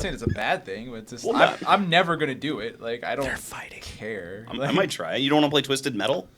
saying it's a bad thing, but it's just, Well, I'm never going to do it. Like, I don't fighting. care. I might try. You don't want to play Twisted Metal?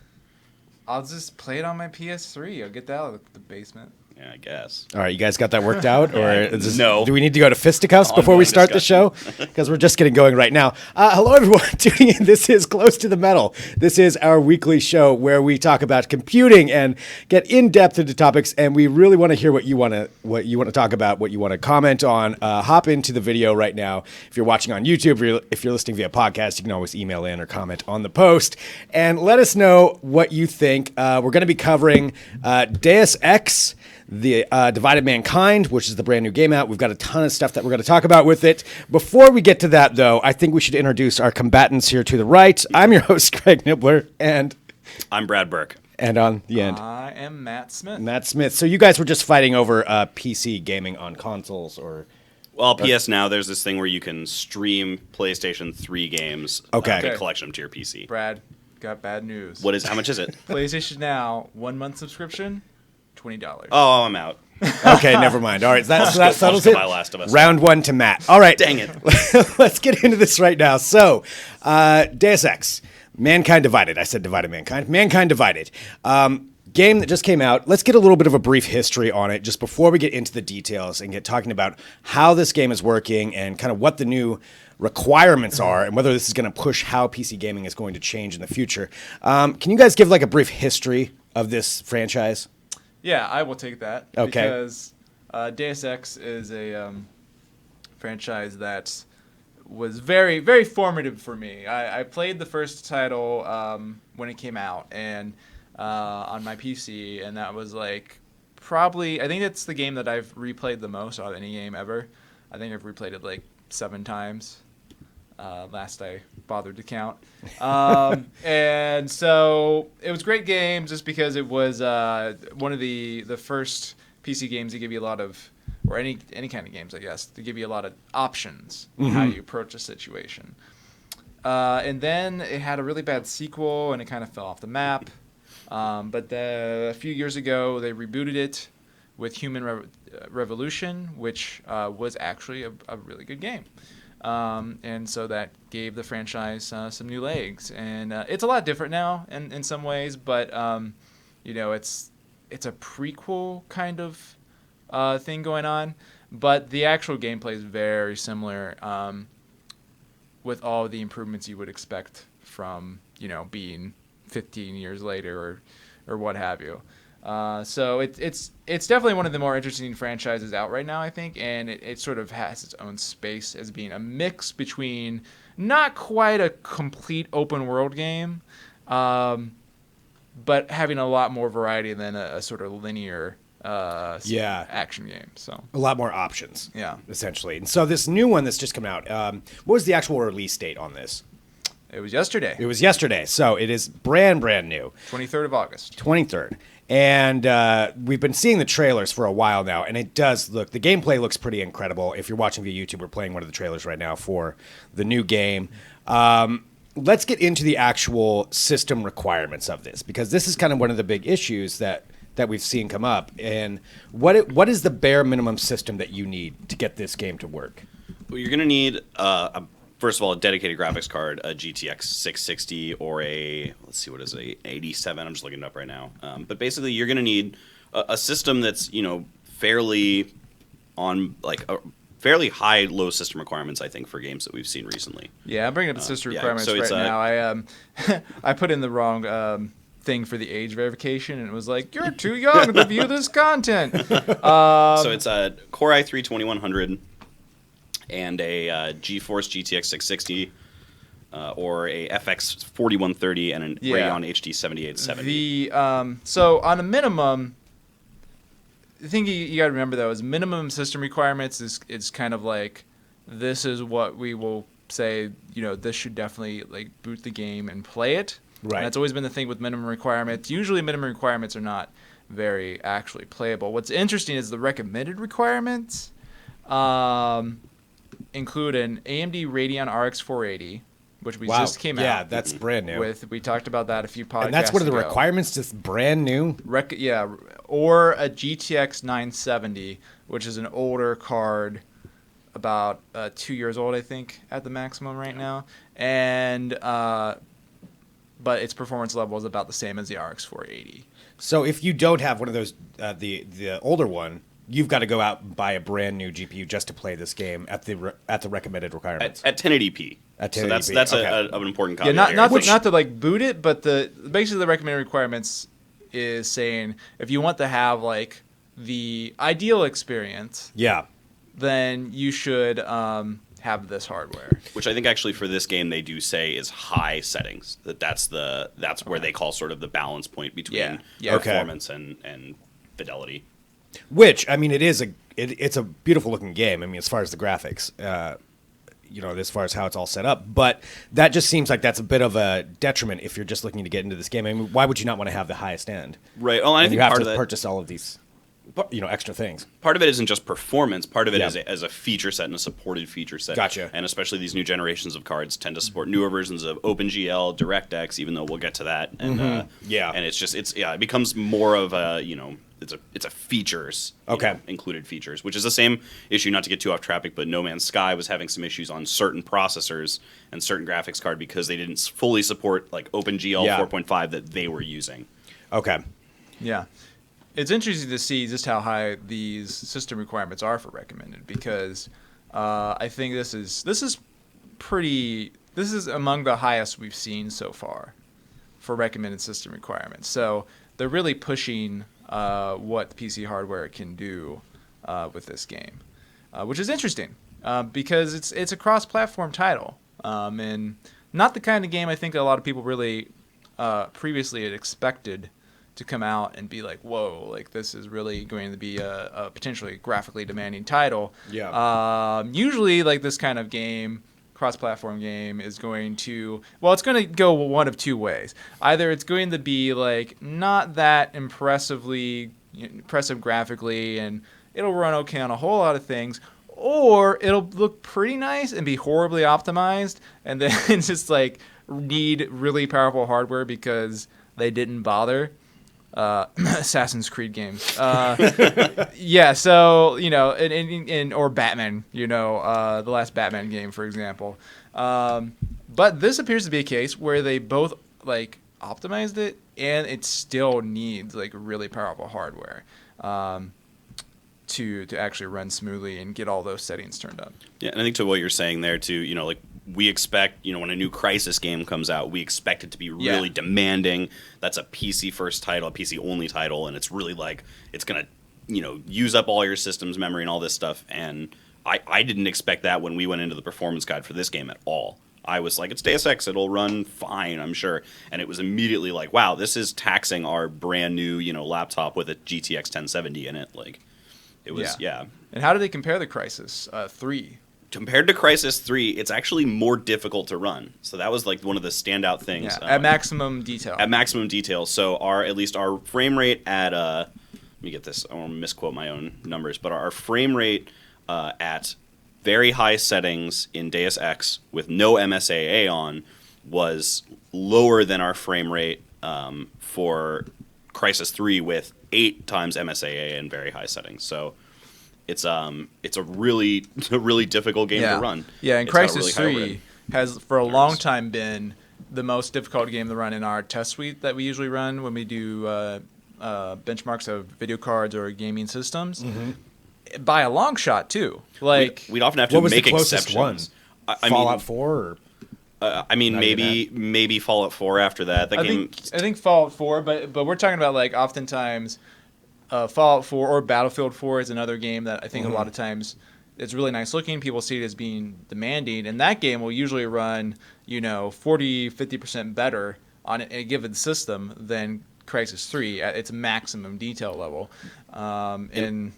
I'll just play it on my PS3. I'll get that out of the basement. Yeah, I guess. All right, you guys got that worked out? Or is this, No. do we need to go to fisticuffs before we start the show? Because we're just getting going right now. Hello, everyone tuning in. This is Close to the Metal. This is our weekly show where we talk about computing and get in depth into topics. And we really want to hear what you want to talk about, what you want to comment on. Hop into the video right now. If you're watching on YouTube, if you're listening via podcast, you can always email in or comment on the post and let us know what you think. We're going to be covering Deus Ex, the Divided Mankind, which is the brand new game out. We've got a ton of stuff that we're going to talk about with it. Before we get to that, though, I think we should introduce our combatants here to the right. I'm your host, Craig Nibbler, and I'm Brad Burke. And on the end, I am Matt Smith. Matt Smith. So you guys were just fighting over PC gaming on consoles, or? Well, PS Now, there's this thing where you can stream PlayStation 3 games. Okay. And collection them to your PC. Brad, got bad news. How much is it? PlayStation Now, 1 month subscription, $20. Oh, I'm out. Okay, never mind. All right, so that settles it. My Last of Us. Round one to Matt. All right. Dang it. Let's get into this right now. So, Deus Ex, Mankind Divided. I said Divided Mankind. Mankind Divided. Game that just came out. Let's get a little bit of a brief history on it just before we get into the details and get talking about how this game is working and kind of what the new requirements are and whether this is going to push how PC gaming is going to change in the future. Can you guys give like a brief history of this franchise? Yeah, I will take that. Okay. Because Deus Ex is a franchise that was very, very formative for me. I played the first title when it came out and on my PC, and that was like probably, I think it's the game that I've replayed the most out of any game ever. I think I've replayed it like 7 times. Last I bothered to count. And so it was a great game just because it was one of the first PC games to give you a lot of, or any kind of games, I guess, to give you a lot of options in how you approach a situation. And then it had a really bad sequel, and it kind of fell off the map. But a few years ago, they rebooted it with Human Revolution, which was actually a really good game. And so that gave the franchise some new legs, and it's a lot different now in some ways, but it's a prequel kind of thing going on, but the actual gameplay is very similar with all the improvements you would expect from being 15 years later or what have you. So it's definitely one of the more interesting franchises out right now, I think, and it sort of has its own space as being a mix between not quite a complete open world game, but having a lot more variety than a sort of linear action game. So a lot more options, yeah, essentially. And so this new one that's just come out, what was the actual release date on this? It was yesterday. It was yesterday, so it is brand new. 23rd of August. 23rd. And we've been seeing the trailers for a while now, and it does look, the gameplay looks pretty incredible. If you're watching via YouTube, we're playing one of the trailers right now for the new game. Let's get into the actual system requirements of this, because this is kind of one of the big issues that we've seen come up. And what is the bare minimum system that you need to get this game to work? Well, you're going to need first of all, a dedicated graphics card, a GTX 660 or a 87. I'm just looking it up right now. But basically, you're going to need a system that's, fairly on, like, fairly high, low system requirements, I think, for games that we've seen recently. Yeah, I'm bringing up the system requirements so right now. I put in the wrong thing for the age verification, and it was like, you're too young to view this content. So it's a Core i3 2100. And a GeForce GTX 660, or a FX 4130, and an Radeon HD 7870. So on a minimum, the thing you got to remember though is minimum system requirements is kind of like, this is what we will say. This should definitely like boot the game and play it. Right. And that's always been the thing with minimum requirements. Usually minimum requirements are not very actually playable. What's interesting is the recommended requirements. Include an AMD Radeon RX 480, which just came out. Yeah, that's brand new. We talked about that a few podcasts ago. And that's one of the requirements, just brand new? Or a GTX 970, which is an older card about 2 years old, I think, at the maximum right now, and but its performance level is about the same as the RX 480. So if you don't have one of those, the older one, you've got to go out and buy a brand new GPU just to play this game at the recommended requirements. At 1080p. At So 1080p, that's okay. an important Yeah, caveat. not to like boot it, but basically the recommended requirements is saying if you want to have like the ideal experience, Yeah. then you should have this hardware. Which I think actually for this game they do say is high settings. That's where they call sort of the balance point between Yeah. performance and fidelity. Which, I mean, it's a beautiful looking game. I mean, as far as the graphics, as far as how it's all set up. But that just seems like that's a bit of a detriment if you're just looking to get into this game. I mean, why would you not want to have the highest end? Right. Well, I And think you have part to of that purchase all of these, extra things. part of it isn't just performance. Part of it Yeah. is as a feature set and a supported feature set. Gotcha. And especially these new generations of cards tend to support newer versions of OpenGL, DirectX, even though we'll get to that. And Yeah. and it becomes more of a it's a features included features, which is the same issue. Not to get too off topic, but No Man's Sky was having some issues on certain processors and certain graphics card because they didn't fully support like OpenGL 4.5 that they were using. Okay. Yeah. It's interesting to see just how high these system requirements are for recommended because I think this is among the highest we've seen so far for recommended system requirements. So they're really pushing what PC hardware can do with this game, which is interesting because it's a cross-platform title and not the kind of game I think a lot of people really previously had expected to come out and be like, whoa, like this is really going to be a potentially graphically demanding title. Yeah. Usually, like this kind of game, cross-platform game, is going to, well, it's going to go one of two ways. Either it's going to be like not that impressive graphically, and it'll run okay on a whole lot of things, or it'll look pretty nice and be horribly optimized, and then just like need really powerful hardware because they didn't bother. Assassin's Creed games. Yeah, so, or Batman, the last Batman game, for example. But this appears to be a case where they both, like, optimized it, and it still needs, like, really powerful hardware to actually run smoothly and get all those settings turned up. Yeah, and I think to what you're saying there, too, like, we expect, when a new Crysis game comes out, we expect it to be really demanding. That's a PC-first title, a PC-only title, and it's really like, it's going to, use up all your system's memory and all this stuff. And I didn't expect that when we went into the performance guide for this game at all. I was like, it's Deus Ex, it'll run fine, I'm sure. And it was immediately like, wow, this is taxing our brand new, laptop with a GTX 1070 in it. Like, it was, And how do they compare the Crysis 3? Compared to Crysis 3, it's actually more difficult to run. So that was like one of the standout things. Yeah, at maximum detail. At maximum detail. So at least our frame rate at let me get this. I don't want to misquote my own numbers, but our frame rate at very high settings in Deus Ex with no MSAA on was lower than our frame rate for Crysis 3 with 8 times MSAA in very high settings. So it's a really difficult game to run. Yeah, and It's got a Crysis really high 3 rating. has for a long time been the most difficult game to run in our test suite that we usually run when we do benchmarks of video cards or gaming systems. Mm-hmm. By a long shot, too. Like we'd often have to make the closest exceptions. one? I Fallout mean, 4? Or? maybe Fallout 4 after that. I think Fallout 4, but we're talking about like oftentimes Fallout 4 or Battlefield 4 is another game that I think a lot of times it's really nice looking. People see it as being demanding, and that game will usually run 40-50% better on a given system than Crysis 3 at its maximum detail level. In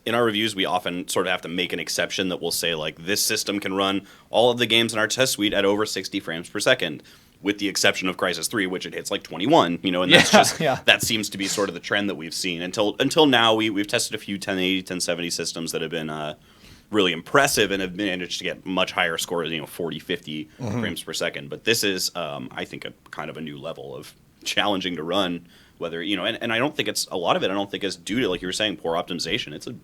our reviews, we often sort of have to make an exception that we'll say like this system can run all of the games in our test suite at over 60 frames per second. With the exception of Crysis 3, which it hits like 21, and that's just that seems to be sort of the trend that we've seen until now. We've tested a few 1080, 1070 systems that have been really impressive and have managed to get much higher scores, 40, 50 frames per second. But this is, I think, a kind of a new level of challenging to run. Whether and I don't think it's a lot of it. I don't think it's due to, like you were saying, poor optimization. It's a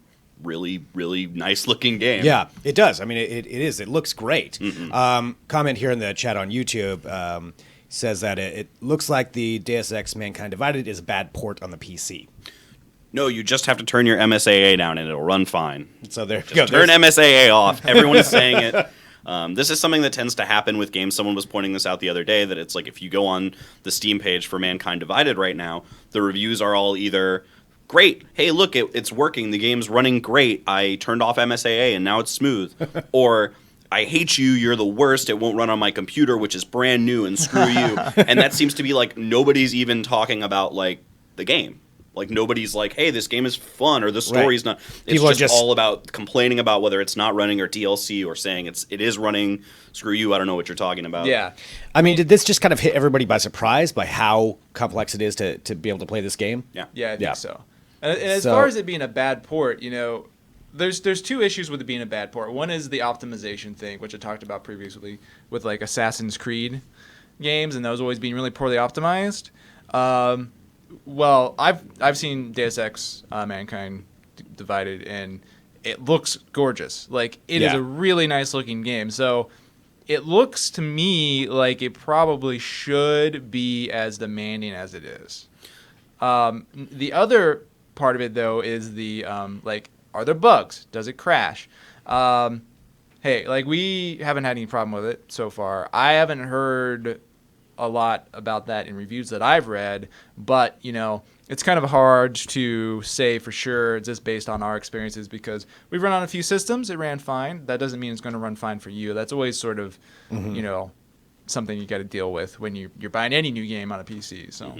really, really nice looking game. Yeah, it does. I mean, it is. It looks great. Mm-hmm. Comment here in the chat on YouTube says that it looks like the Deus Ex Mankind Divided is a bad port on the PC. No, you just have to turn your MSAA down and it'll run fine. So there you Just go. turn MSAA off. Everyone is saying it. This is something that tends to happen with games. Someone was pointing this out the other day, that it's like if you go on the Steam page for Mankind Divided right now, the reviews are all either, great, hey, look, it's working, the game's running great, I turned off MSAA and now it's smooth. Or, I hate you, you're the worst, it won't run on my computer, which is brand new, and screw you. And that seems to be like, nobody's even talking about, like, the game. Like, nobody's like, hey, this game is fun, or the story's not. It's just all about complaining about whether it's not running or DLC, or saying it is running. Screw you, I don't know what you're talking about. Yeah. I mean, did this just kind of hit everybody by surprise by how complex it is to be able to play this game? Yeah. Yeah, I think so. And as far as it being a bad port, there's two issues with it being a bad port. One is the optimization thing, which I talked about previously with like Assassin's Creed games, and those always being really poorly optimized. Well, I've seen Deus Ex Mankind Divided, and it looks gorgeous. Like, it is a really nice looking game. So it looks to me like it probably should be as demanding as it is. The other part of it, though, is the are there bugs? Does it crash? Hey, like, we haven't had any problem with it so far. I haven't heard a lot about that in reviews that I've read, but it's kind of hard to say for sure just based on our experiences, because we've run on a few systems, it ran fine. That doesn't mean it's going to run fine for you. That's always sort of something you got to deal with when you're buying any new game on a PC. So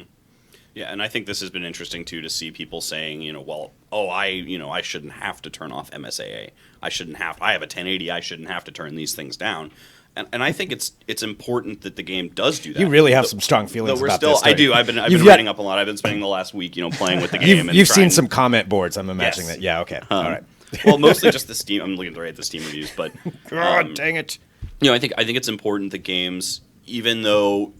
Yeah, and I think this has been interesting too, to see people saying, I shouldn't have to turn off MSAA. I have a 1080, I shouldn't have to turn these things down. And I think it's important that the game does do that. You really have some strong feelings about this. I do. I've been reading up a lot. I've been spending the last week, playing with the game. You've seen some comment boards. I'm imagining that. Yeah. Okay. All right. Well, mostly just the Steam. I'm looking at the Steam reviews, but God dang it. I think it's important that games, even though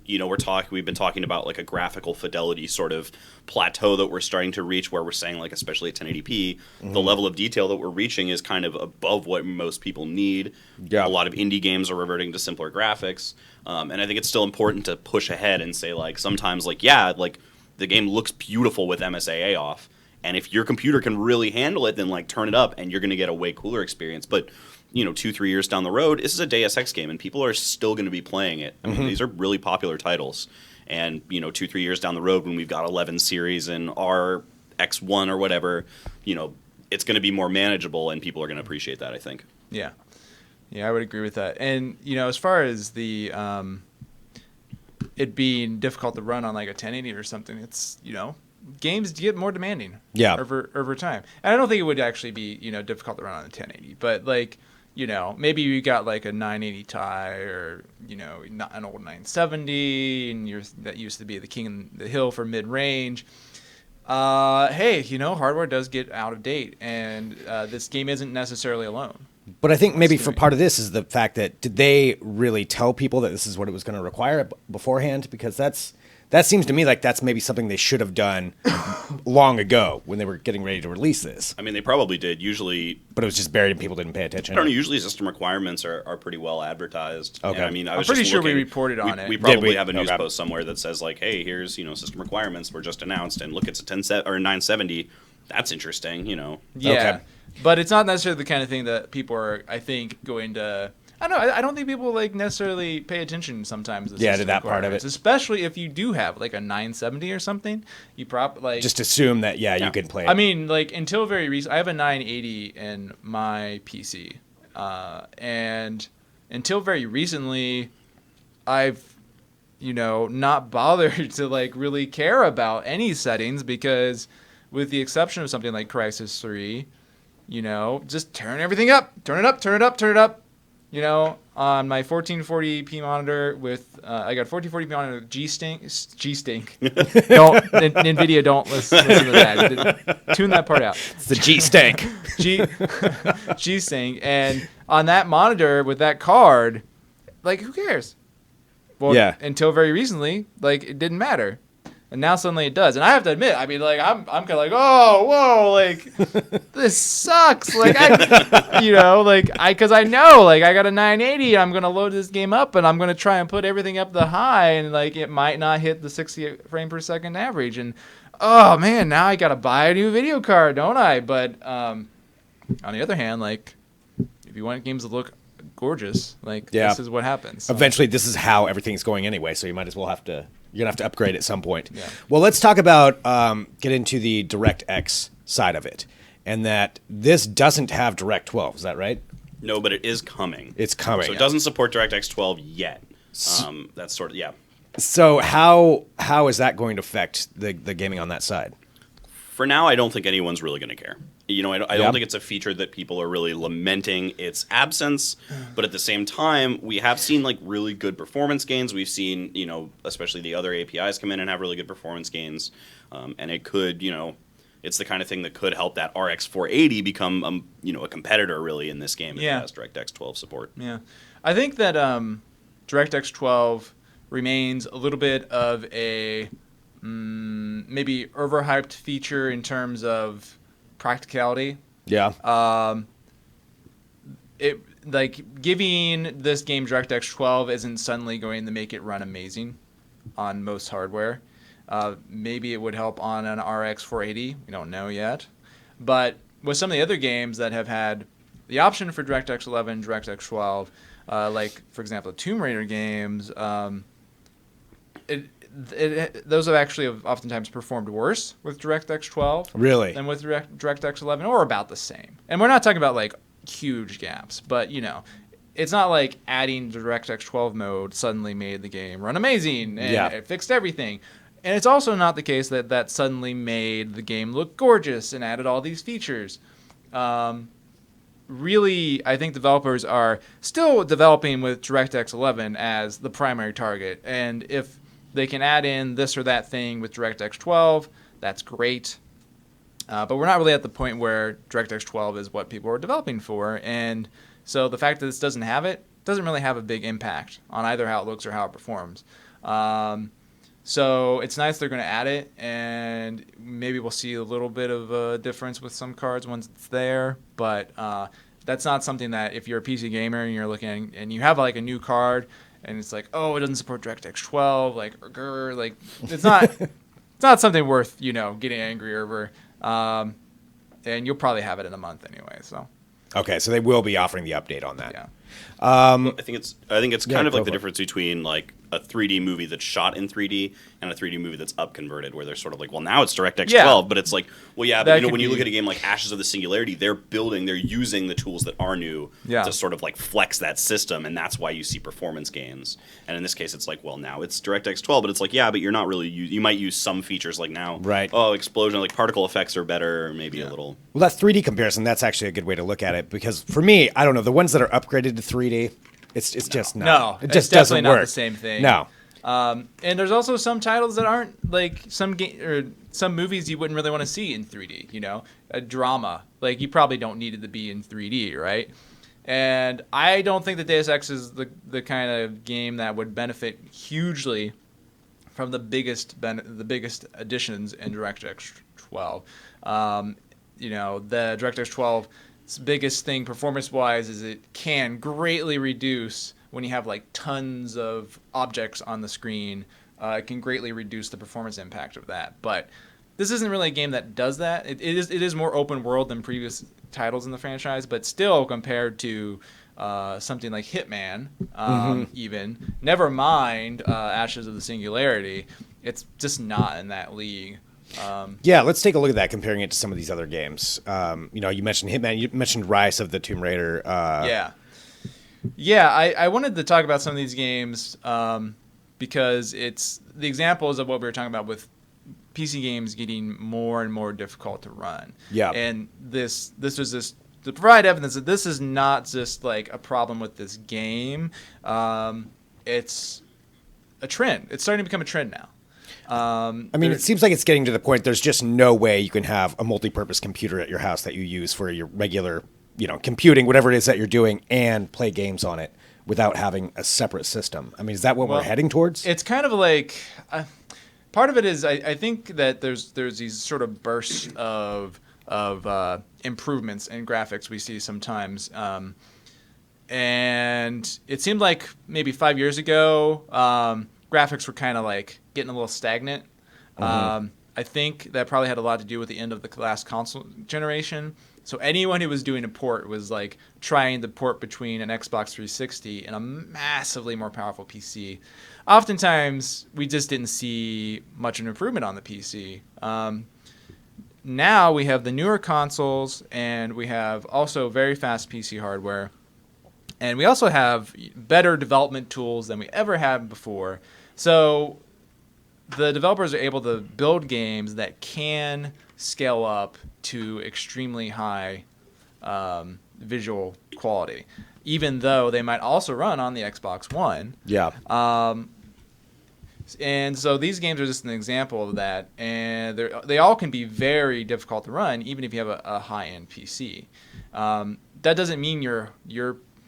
we've been talking about like a graphical fidelity sort of plateau that we're starting to reach, where we're saying, like, especially at 1080p, the level of detail that we're reaching is kind of above what most people need. Yeah. A lot of indie games are reverting to simpler graphics, and I think it's still important to push ahead and say, like, sometimes, like, the game looks beautiful with MSAA off, and if your computer can really handle it, then, like, turn it up and you're going to get a way cooler experience. But 2-3 years down the road, this is a Deus Ex game, and people are still going to be playing it. I mean, these are really popular titles. And, 2-3 years down the road, when we've got 11 series and RX1 or whatever, it's going to be more manageable, and people are going to appreciate that, I think. Yeah. Yeah, I would agree with that. And, as far as the it being difficult to run on, like, a 1080 or something, it's, games get more demanding over time. And I don't think it would actually be, difficult to run on a 1080. But, like, maybe you got like a 980 Ti or, an old 970, and that used to be the king of the hill for mid-range. Hey, hardware does get out of date, and this game isn't necessarily alone. But I think maybe for part of this is the fact that, did they really tell people that this is what it was going to require beforehand? Because that seems to me like that's maybe something they should have done long ago when they were getting ready to release this. I mean, they probably did. Usually, but it was just buried and people didn't pay attention. I don't know. Usually, system requirements are pretty well advertised. Okay. And, I'm pretty sure we reported on it. We probably have a news post somewhere that says, like, hey, here's system requirements were just announced, and look, it's a 970. That's interesting. Yeah, okay. But it's not necessarily the kind of thing that people are, I think, going to. I don't know. I don't think people necessarily pay attention sometimes. To that part of it, especially if you do have like a 970 or something. You probably just assume that you can play it. I mean, like, until very recent, I have a 980 in my PC, and until very recently, I've not bothered to really care about any settings, because with the exception of something like Crysis 3, just turn everything up, turn it up. On my 1440p monitor with I got 1440p monitor with G-Stink. Don't NVIDIA, don't listen to that. Tune that part out. It's the G-Stank. G-Stink. And on that monitor with that card, who cares? Well, until very recently, it didn't matter. And now suddenly it does. And I have to admit, I mean, like, I'm kind of like, oh, whoa, like, this sucks. Like, because I know, like, I got a 980, I'm going to load this game up, and I'm going to try and put everything up the high, and, like, it might not hit the 60 frame per second average. And, oh, man, now I got to buy a new video card, don't I? But on the other hand, like, if you want games to look gorgeous, like, this is what happens. So. Eventually, this is how everything's going anyway, so you might as well you're going to have to upgrade at some point. Yeah. Well, let's talk about, get into the DirectX side of it, and that this doesn't have Direct 12. Is that right? No, but it is coming. It's coming. So it doesn't support DirectX 12 yet. That's sort of, yeah. So how is that going to affect the gaming on that side? For now, I don't think anyone's really going to care. You know, I don't think it's a feature that people are really lamenting its absence. But at the same time, we have seen like really good performance gains. We've seen, you know, especially the other APIs come in and have really good performance gains. And it could, you know, it's the kind of thing that could help that RX 480 become, a competitor really in this game if it has DirectX 12 support. Yeah, I think that DirectX 12 remains a little bit of a maybe overhyped feature in terms of practicality. Yeah. It like giving this game DirectX 12 isn't suddenly going to make it run amazing on most hardware. Maybe it would help on an RX 480. We don't know yet. But with some of the other games that have had the option for DirectX 11, DirectX 12, like for example, Tomb Raider games, those have actually oftentimes performed worse with DirectX 12 really than with DirectX 11, or about the same. And we're not talking about like huge gaps, but you know, it's not like adding DirectX 12 mode suddenly made the game run amazing and it fixed everything. And it's also not the case that suddenly made the game look gorgeous and added all these features. Really, I think developers are still developing with DirectX 11 as the primary target. And if they can add in this or that thing with DirectX 12, that's great. But we're not really at the point where DirectX 12 is what people are developing for. And so the fact that this doesn't have it doesn't really have a big impact on either how it looks or how it performs. So it's nice they're going to add it, and maybe we'll see a little bit of a difference with some cards once it's there. But that's not something that if you're a PC gamer and you're looking and you have like a new card and it's like, oh, it doesn't support DirectX 12, like it's not it's not something worth getting angry over. And you'll probably have it in a month anyway. So okay, so they will be offering the update on that. Yeah. I think it's kind of like the difference between like a 3D movie that's shot in 3D and a 3D movie that's up converted, where they're sort of like, well, now it's DirectX 12, but it's like, well, yeah, but when you look at a game like Ashes of the Singularity, they're using the tools that are new to sort of like flex that system, and that's why you see performance gains. And in this case, it's like, well, now it's DirectX 12, but it's like, yeah, but you're not really you might use some features like now, right? Oh, explosion, like particle effects are better, or maybe a little. Well, that 3D comparison, that's actually a good way to look at it, because for me, I don't know, the ones that are upgraded to 3D, it's just not. No, it just it's definitely doesn't not work. the same thing. No. And there's also some titles that aren't like some movies you wouldn't really want to see in 3D. A drama, like you probably don't need it to be in 3D, right? And I don't think that Deus Ex is the kind of game that would benefit hugely from the biggest additions in DirectX 12. The DirectX 12's biggest thing performance-wise is it can greatly reduce when you have like tons of objects on the screen. It can greatly reduce the performance impact of that. But this isn't really a game that does that. It is more open world than previous titles in the franchise, but still compared to something like Hitman, even, never mind Ashes of the Singularity, it's just not in that league. Yeah, let's take a look at that, comparing it to some of these other games. You mentioned Hitman, you mentioned Rise of the Tomb Raider. Yeah, I wanted to talk about some of these games because it's the examples of what we were talking about with PC games getting more and more difficult to run. Yeah. And this was to provide evidence that this is not just like a problem with this game. It's a trend. It's starting to become a trend now. It seems like it's getting to the point there's just no way you can have a multi-purpose computer at your house that you use for your regular, computing, whatever it is that you're doing, and play games on it without having a separate system. I mean, is that what we're heading towards? It's kind of like part of it is I think that there's these sort of bursts of improvements in graphics we see sometimes. And it seemed like maybe 5 years ago, graphics were kind of like getting a little stagnant. I think that probably had a lot to do with the end of the last console generation. So anyone who was doing a port was like trying to port between an Xbox 360 and a massively more powerful PC. Oftentimes, we just didn't see much of an improvement on the PC. Now we have the newer consoles, and we have also very fast PC hardware. And we also have better development tools than we ever had before. So the developers are able to build games that can scale up to extremely high visual quality, even though they might also run on the Xbox One. Yeah. And so these games are just an example of that. And they all can be very difficult to run, even if you have a high-end PC. That doesn't mean your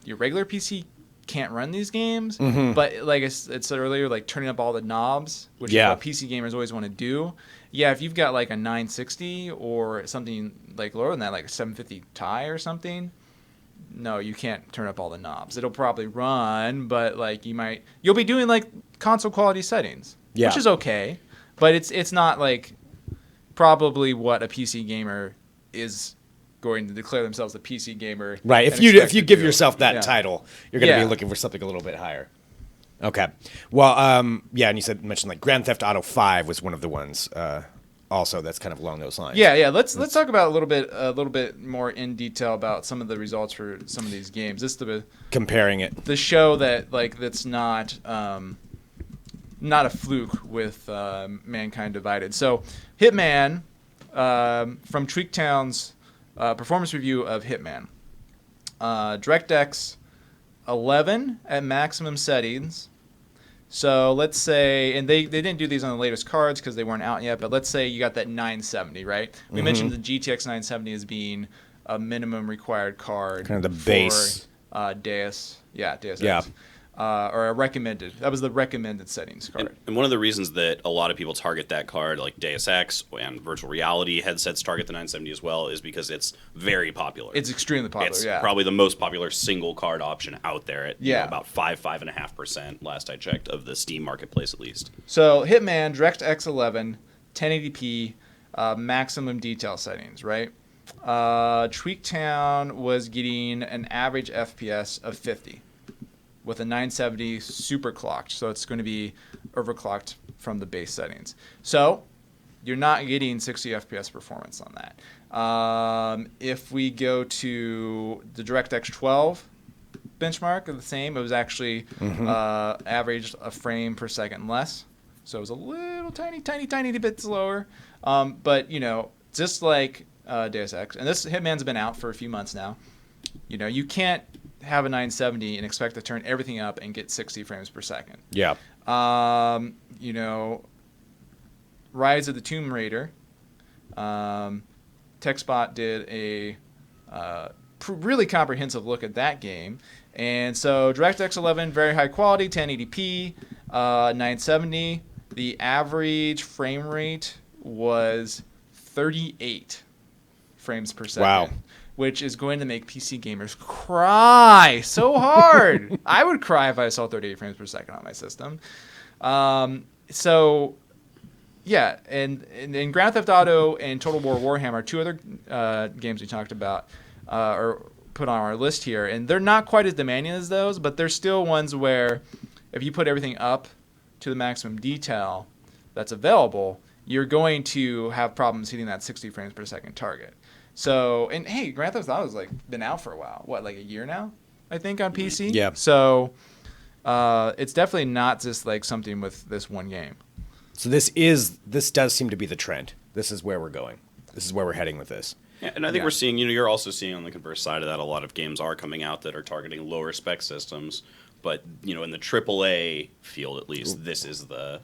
regular PC can't run these games, but like I said earlier, like turning up all the knobs, which is what PC gamers always want to do. Yeah, if you've got like a 960 or something like lower than that, like a 750 Ti or something, no, you can't turn up all the knobs. It'll probably run, but like you'll be doing like console quality settings, which is okay, but it's not like probably what a PC gamer is going to declare themselves a PC gamer. Right. If you give yourself that title, you're going to be looking for something a little bit higher. Okay. Well, and you mentioned like Grand Theft Auto 5 was one of the ones also that's kind of along those lines. Yeah. Let's talk about a little bit more in detail about some of the results for some of these games. This is comparing it. The show that's not a fluke with Mankind Divided. So Hitman from Tweaktown's performance review of Hitman. DirectX 11 at maximum settings. So let's say, and they didn't do these on the latest cards because they weren't out yet, but let's say you got that 970, right? We mentioned the GTX 970 as being a minimum required card. Kind of the base. Deus Ex. Or a recommended. That was the recommended settings card. And one of the reasons that a lot of people target that card, like Deus Ex and virtual reality headsets target the 970 as well, is because it's very popular. It's extremely popular, It's probably the most popular single card option out there at about 5.5% last I checked of the Steam marketplace at least. So Hitman, DirectX 11, 1080p, maximum detail settings, right? Tweaktown was getting an average FPS of 50. With a 970 super clocked, so it's going to be overclocked from the base settings. So you're not getting 60 FPS performance on that. If we go to the DirectX 12 benchmark, the same. It was actually averaged a frame per second less, so it was a little tiny bit slower. But just like Deus Ex, and this Hitman's been out for a few months now. You can't have a 970 and expect to turn everything up and get 60 frames per second. Yeah. Rise of the Tomb Raider. TechSpot did a really comprehensive look at that game. And so DirectX 11, very high quality, 1080p, 970. The average frame rate was 38 frames per second. Wow. Which is going to make PC gamers cry so hard. I would cry if I saw 38 frames per second on my system. And Grand Theft Auto and Total War Warhammer, two other games we talked about or put on our list here, and they're not quite as demanding as those, but they're still ones where if you put everything up to the maximum detail that's available, you're going to have problems hitting that 60 frames per second target. So, and hey, Grand Theft Auto's been out for a while. What, like a year now, I think, on PC? Yeah. So, it's definitely not just like something with this one game. So this does seem to be the trend. This is where we're going. This is where we're heading with this. Yeah, and I think we're seeing, you're also seeing on the converse side of that, a lot of games are coming out that are targeting lower spec systems. But, in the AAA field, at least, this is the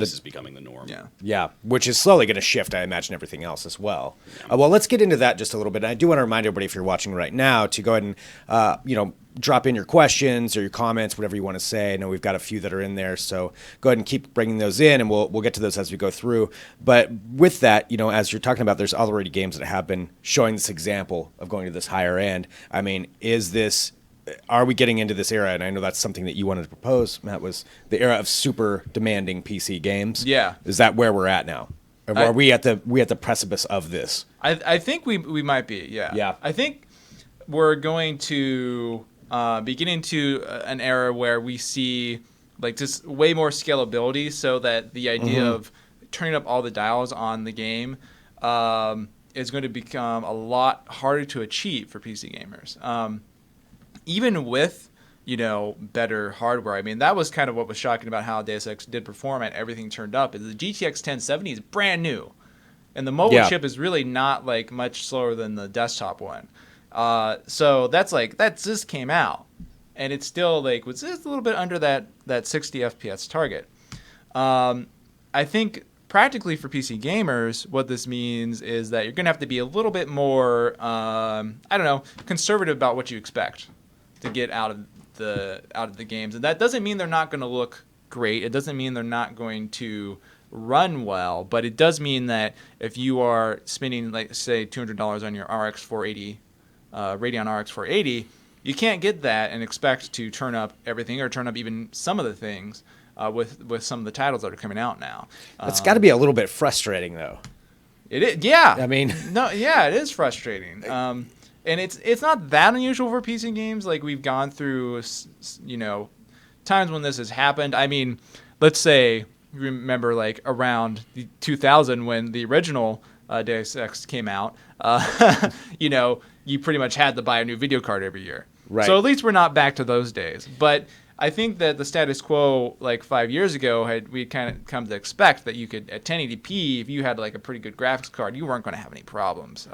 this is becoming the norm. Yeah. Yeah, which is slowly going to shift, I imagine, everything else as well. Well, let's get into that just a little bit. And I do want to remind everybody, if you're watching right now, to go ahead and, drop in your questions or your comments, whatever you want to say. I know we've got a few that are in there, so go ahead and keep bringing those in, and we'll get to those as we go through. But with that, as you're talking about, there's already games that have been showing this example of going to this higher end. I mean, are we getting into this era? And I know that's something that you wanted to propose, Matt, was the era of super demanding PC games. Yeah. Is that where we're at now? Or are we at the precipice of this? I think we might be, yeah. Yeah. I think we're going to be getting to an era where we see like just way more scalability, so that the idea of turning up all the dials on the game is going to become a lot harder to achieve for PC gamers. Even with, better hardware. I mean, that was kind of what was shocking about how Deus Ex did perform at everything turned up. Is the GTX 1070 is brand new, and the mobile chip is really not like much slower than the desktop one. So that just came out, and it's still was just a little bit under that 60 FPS target. I think practically for PC gamers, what this means is that you're going to have to be a little bit more, conservative about what you expect to get out of the games. And that doesn't mean they're not going to look great. It doesn't mean they're not going to run well, but it does mean that if you are spending, say, $200 on your RX 480, Radeon RX 480, you can't get that and expect to turn up everything or turn up even some of the things with some of the titles that are coming out now. It's got to be a little bit frustrating, though. It is, yeah. I mean, it is frustrating. And it's not that unusual for PC games. Like, we've gone through, times when this has happened. I mean, let's say, remember, around 2000 when the original Deus Ex came out, you pretty much had to buy a new video card every year. Right. So at least we're not back to those days. But I think that the status quo 5 years ago we kind of come to expect that you could, at 1080p, if you had a pretty good graphics card, you weren't going to have any problems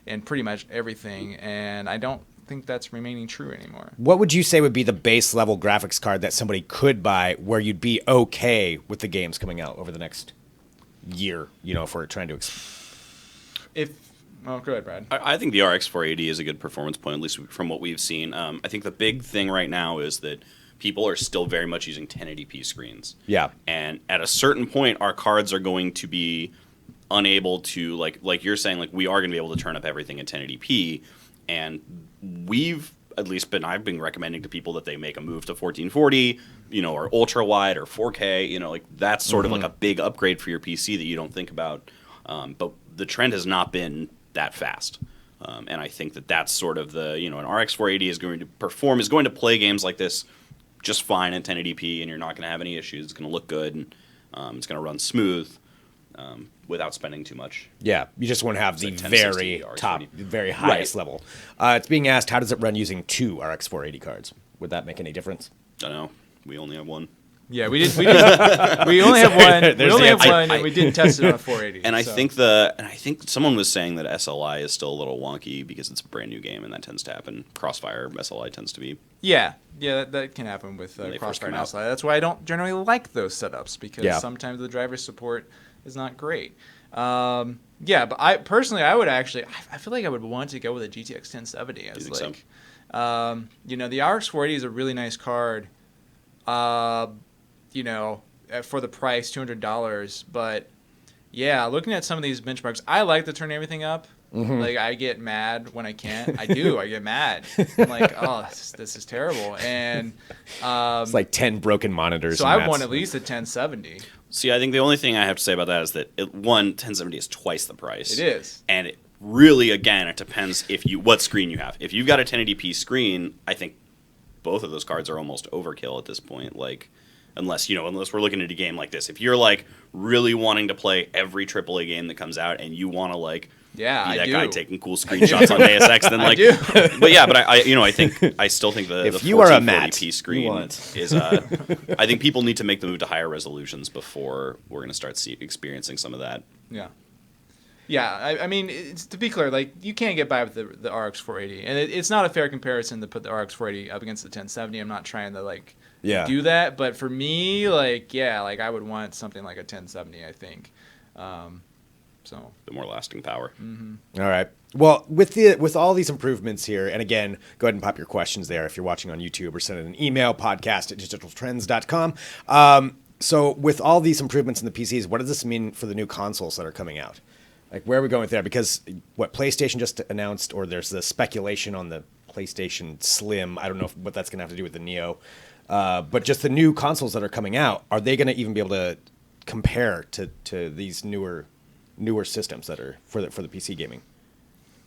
in pretty much everything. And I don't think that's remaining true anymore. What would you say would be the base level graphics card that somebody could buy where you'd be okay with the games coming out over the next year, if we're trying to... Go ahead, Brad. I think the RX 480 is a good performance point, at least from what we've seen. I think the big thing right now is that people are still very much using 1080p screens. Yeah. And at a certain point, our cards are going to be unable to, like you're saying, we are going to be able to turn up everything at 1080p. And I've been recommending to people that they make a move to 1440, or ultra wide or 4K, that's sort of a big upgrade for your PC that you don't think about. But the trend has not been that fast. And I think that's sort of an RX 480 is going to play games like this just fine at 1080p, and you're not going to have any issues. It's going to look good, and it's going to run smooth without spending too much. Yeah, you just want to have the very top, very highest level. It's being asked, how does it run using two RX 480 cards? Would that make any difference? I don't know. We only have one. Yeah, we did. We only have one. We only have one, and we didn't test it on a 480. And I think someone was saying that SLI is still a little wonky because it's a brand new game, and that tends to happen. Crossfire SLI tends to be. Yeah, that can happen with Crossfire and SLI. That's why I don't generally like those setups, because sometimes the driver support is not great. But I personally, I feel like I would want to go with a GTX 1070 as the RX 480 is a really nice card. For the price, $200. But yeah, looking at some of these benchmarks, I like to turn everything up. I get mad when I can't. I get mad. I'm like, oh, this is terrible. And it's like 10 broken monitors. So I want at least a 1070. See, I think the only thing I have to say about that is that 1070 is twice the price. It is. And it really, again, it depends what screen you have. If you've got a 1080p screen, I think both of those cards are almost overkill at this point. Unless we're looking at a game like this. If you're really wanting to play every AAA game that comes out and you want to be that guy taking cool screenshots on Deus Ex, then I do. But I still think the if you are a Matt, 1440p screen is I think people need to make the move to higher resolutions before we're going to start experiencing some of that. Yeah. Yeah, I mean, to be clear, you can't get by with the RX 480, and it's not a fair comparison to put the RX 480 up against the 1070. I'm not trying to do that. But for me, like, yeah, like I would want something like a 1070, I think. So The more lasting power. All right. Well, with all these improvements here, and again, go ahead and pop your questions there if you're watching on YouTube, or send an email, podcast@digitaltrends.com. So with all these improvements in the PCs, what does this mean for the new consoles that are coming out? Like, where are we going with that? Because what PlayStation just announced, or there's the speculation on the PlayStation Slim. I don't know what that's going to have to do with the Neo. But just the new consoles that are coming out, are they going to even be able to compare to these newer systems that are for the PC gaming?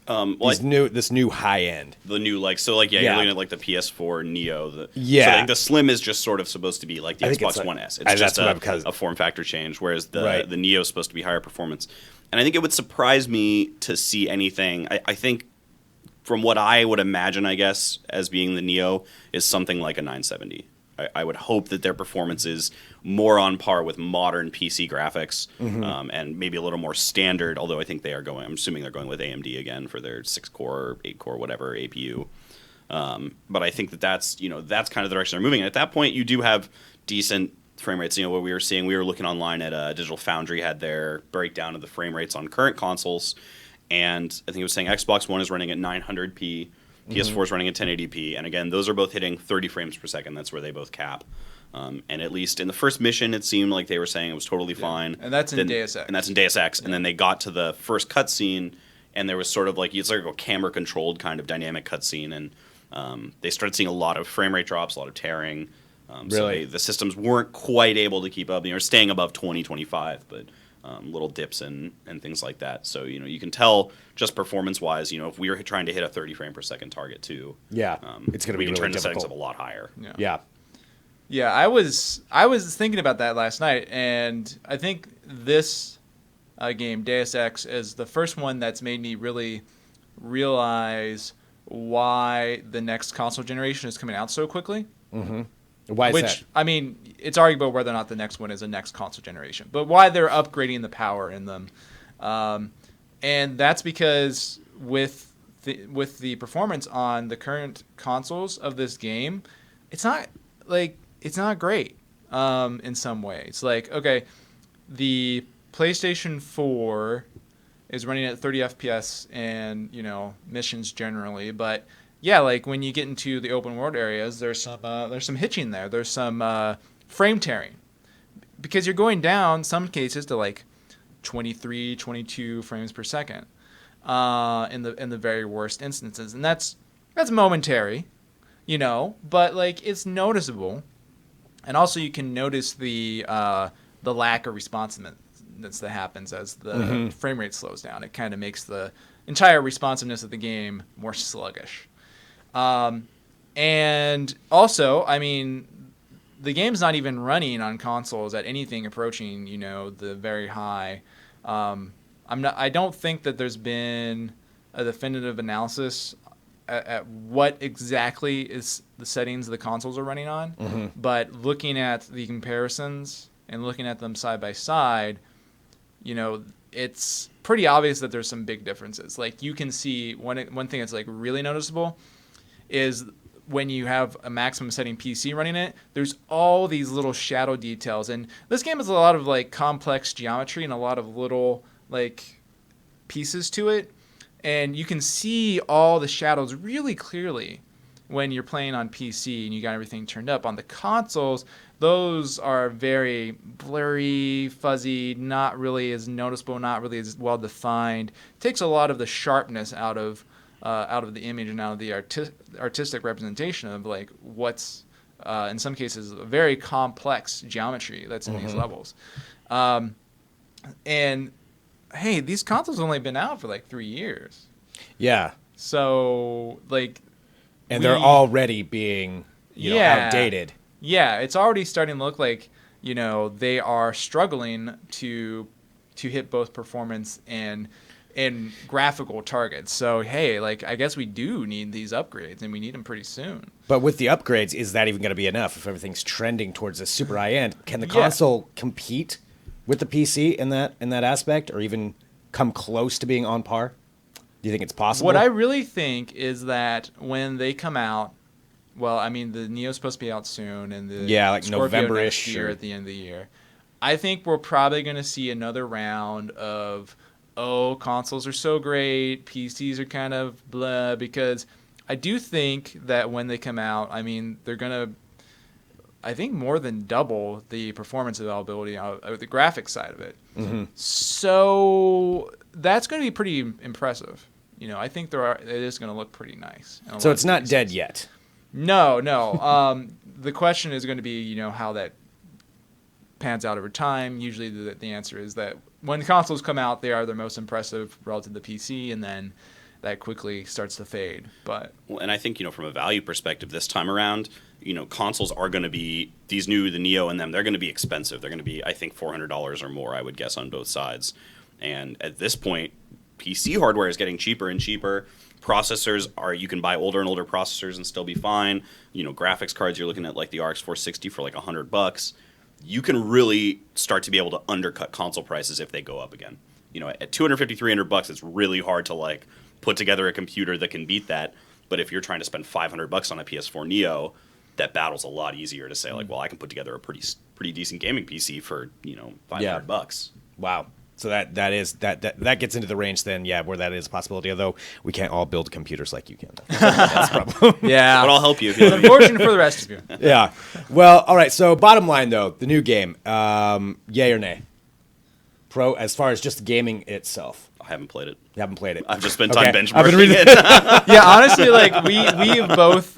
This new high end. The new, like, so like, you're looking at like the PS4 Neo. So like the Slim is just sort of supposed to be like the Xbox One S. It's just a form factor change, whereas the Neo is supposed to be higher performance. And I think it would surprise me to see anything. I think from what I would imagine, I guess, as being the Neo is something like a 970. I would hope that their performance is more on par with modern PC graphics, and maybe a little more standard, although I think they are going, I'm assuming they're going with AMD again for their 6-core, 8-core, whatever, APU. But I think that's kind of the direction they're moving. And at that point, you do have decent frame rates. What we were looking online at Digital Foundry had their breakdown of the frame rates on current consoles, and I think it was saying Xbox One is running at 900p, PS4 is running at 1080p, and again, those are both hitting 30 frames per second. That's where they both cap. And at least in the first mission, it seemed like they were saying it was totally fine. And that's in Deus Ex. And that's in Deus Ex. And then they got to the first cutscene, and there was sort of like, it's like a camera-controlled kind of dynamic cutscene, and they started seeing a lot of frame rate drops, a lot of tearing. Really? So the systems weren't quite able to keep up. They were staying above 2025, but little dips and things like that. So, you can tell just performance-wise, if we were trying to hit a 30 frame per second target too, it's going to be really turn the difficult. settings up a lot higher. Yeah, I was thinking about that last night, and I think this game, Deus Ex, is the first one that's made me really realize why the next console generation is coming out so quickly. Why is that? I mean, it's arguable whether or not the next one is a next console generation, but why they're upgrading the power in them. And that's because with the performance on the current consoles of this game, it's not great in some ways. Like, okay, the PlayStation 4 is running at 30 FPS and, missions generally, but yeah, like when you get into the open world areas, there's some hitching there. There's some frame tearing because you're going down some cases to like 23, 22 frames per second in the very worst instances, and that's momentary, but like it's noticeable, and also you can notice the lack of responsiveness that happens as the frame rate slows down. It kind of makes the entire responsiveness of the game more sluggish. And also, I mean, the game's not even running on consoles at anything approaching, the very high. I don't think that there's been a definitive analysis at what exactly is the settings the consoles are running on. But looking at the comparisons and looking at them side by side, it's pretty obvious that there's some big differences. Like you can see one thing that's like really noticeable is when you have a maximum setting PC running it, there's all these little shadow details. And this game has a lot of like complex geometry and a lot of little like pieces to it. And you can see all the shadows really clearly when you're playing on PC and you got everything turned up. On the consoles, those are very blurry, fuzzy, not really as noticeable, not really as well defined. It takes a lot of the sharpness out of the image and out of the artistic representation of like what's in some cases a very complex geometry that's in these levels. And hey, these consoles have only been out for like 3 years. Yeah. So like, and they're already being outdated. Yeah, it's already starting to look like they are struggling to hit both performance and graphical targets. So hey, like I guess we do need these upgrades, and we need them pretty soon. But with the upgrades, is that even going to be enough if everything's trending towards the super high end? Can the console compete with the PC in that aspect, or even come close to being on par? Do you think it's possible? What I really think is that when they come out well, I mean, the Neo's supposed to be out soon, and the like Scorpio November-ish next year or- at the end of the year. I think we're probably going to see another round of, consoles are so great, PCs are kind of blah, because I do think that when they come out, I mean, they're going to, I think, more than double the performance availability of the graphics side of it. Mm-hmm. So that's going to be pretty impressive. I think it is going to look pretty nice. So it's not dead yet. No. The question is going to be, how that pans out over time. Usually the answer is that when consoles come out, they are their most impressive relative to the PC, and then that quickly starts to fade. But and I think, from a value perspective this time around, consoles are going to be, the Neo and them, they're going to be expensive. They're going to be, I think, $400 or more, I would guess, on both sides. And at this point, PC hardware is getting cheaper and cheaper. Processors you can buy older and older processors and still be fine. Graphics cards, you're looking at like the RX 460 for like $100. You can really start to be able to undercut console prices if they go up again. At $250, $300, it's really hard to like put together a computer that can beat that. But if you're trying to spend $500 on a PS4 Neo, that battle's a lot easier to say like, well, I can put together a pretty decent gaming PC for $500. Wow. So that gets into the range then, where that is a possibility. Although we can't all build computers like you can. That's a problem. yeah, But I'll help you if you it's let me. unfortunate for the rest of you. Yeah. Well, all right. So bottom line though, the new game, yay or nay? Pro, as far as just gaming itself. I haven't played it. You haven't played it. I've just spent time Okay. benchmarking I've been reading it. Yeah, honestly, like we have both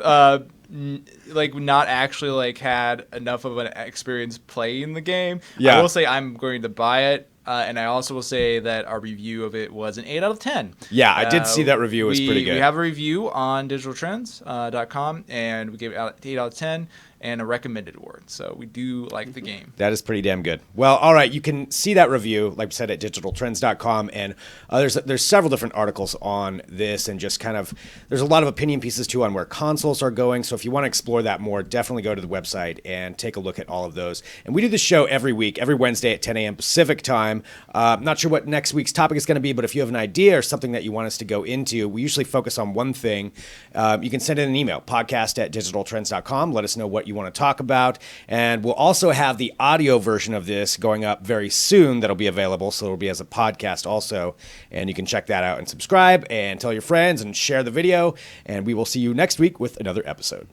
not actually like had enough of an experience playing the game. Yeah. I will say I'm going to buy it, and I also will say that our review of it was an 8 out of 10. Yeah, I did see that review. It was pretty good. We have a review on digitaltrends.com, and we gave it 8 out of 10 and a recommended award. So we do like the game. That is pretty damn good. Well, all right, you can see that review, like we said, at digitaltrends.com, and there's several different articles on this, and just kind of there's a lot of opinion pieces too on where consoles are going. So if you want to explore that more, definitely go to the website and take a look at all of those. And we do this show every week, every Wednesday at 10 a.m. Pacific time. Not sure what next week's topic is going to be, but if you have an idea or something that you want us to go into, we usually focus on one thing. You can send in an email, podcast@digitaltrends.com. Let us know what you want to talk about. And we'll also have the audio version of this going up very soon that'll be available. So it'll be as a podcast also. And you can check that out and subscribe and tell your friends and share the video. And we will see you next week with another episode.